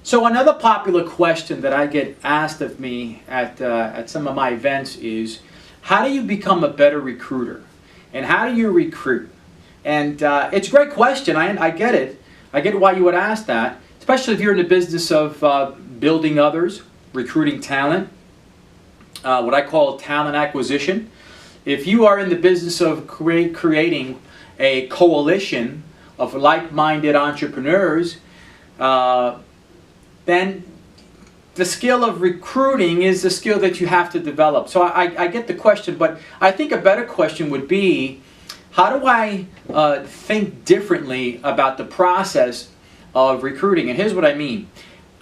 So another popular question that I get asked of me at some of my events is, how do you become a better recruiter? And how do you recruit? And it's a great question. I get it. I get why you would ask that, especially if you're in the business of building others, recruiting talent, what I call talent acquisition. If you are in the business of creating a coalition of like-minded entrepreneurs, then the skill of recruiting is the skill that you have to develop. So I get the question, but I think a better question would be, how do I think differently about the process of recruiting? And here's what I mean.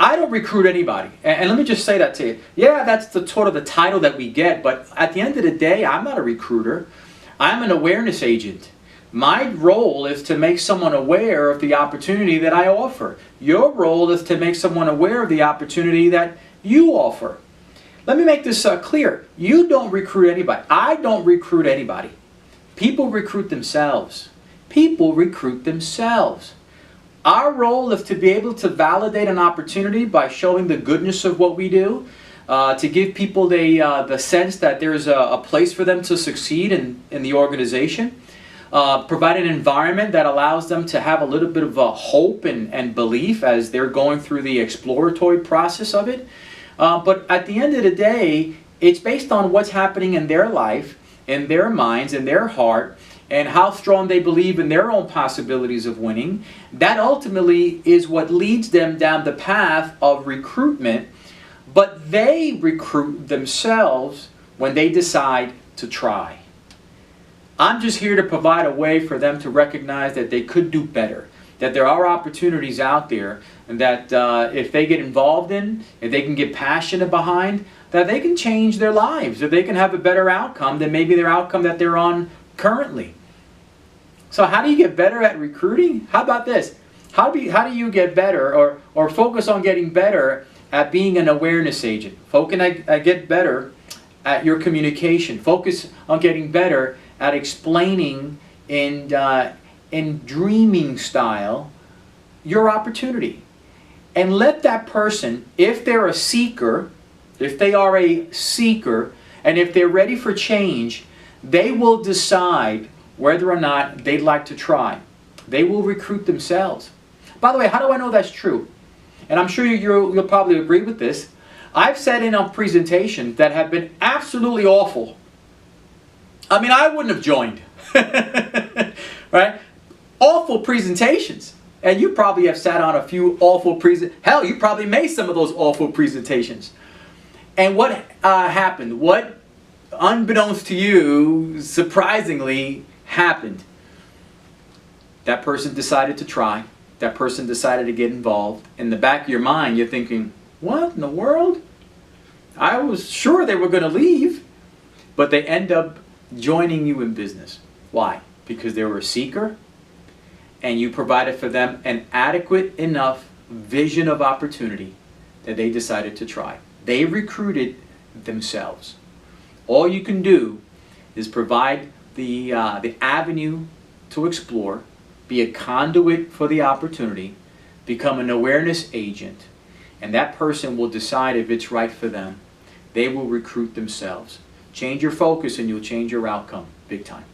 I don't recruit anybody. And let me just say that to you. Yeah, that's the sort of the title that we get, but at the end of the day, I'm not a recruiter. I'm an awareness agent. My role is to make someone aware of the opportunity that I offer. Your role is to make someone aware of the opportunity that you offer. Let me make this clear. You don't recruit anybody. I don't recruit anybody. People recruit themselves. People recruit themselves. Our role is to be able to validate an opportunity by showing the goodness of what we do, to give people the sense that there's a place for them to succeed in the organization. Provide an environment that allows them to have a little bit of a hope and belief as they're going through the exploratory process of it. But at the end of the day, it's based on what's happening in their life, in their minds, in their heart, and how strong they believe in their own possibilities of winning. That ultimately is what leads them down the path of recruitment. But they recruit themselves when they decide to try. I'm just here to provide a way for them to recognize that they could do better, that there are opportunities out there, and that if they get involved in, if they can get passionate behind, that they can change their lives, that they can have a better outcome than maybe their outcome that they're on currently. So how do you get better at recruiting? How about this? How do you get better or focus on getting better at being an awareness agent? Focus on get better at your communication. Focus on getting better at explaining in dreaming style your opportunity. And let that person, if they're a seeker, if they are a seeker, and if they're ready for change, they will decide whether or not they'd like to try. They will recruit themselves. By the way, how do I know that's true? And I'm sure you'll probably agree with this. I've sat in on presentations that have been absolutely awful. I mean, I wouldn't have joined. Right? Awful presentations. And you probably have sat on a few awful presentations. Hell, you probably made some of those awful presentations. And what happened? What, unbeknownst to you, surprisingly happened? That person decided to try. That person decided to get involved. In the back of your mind, you're thinking, what in the world? I was sure they were going to leave. But they end up joining you in business. Why? Because they were a seeker, and you provided for them an adequate enough vision of opportunity that they decided to try. They recruited themselves. All you can do is provide the avenue to explore, be a conduit for the opportunity, become an awareness agent, and that person will decide if it's right for them. They will recruit themselves. Change your focus and you'll change your outcome big time.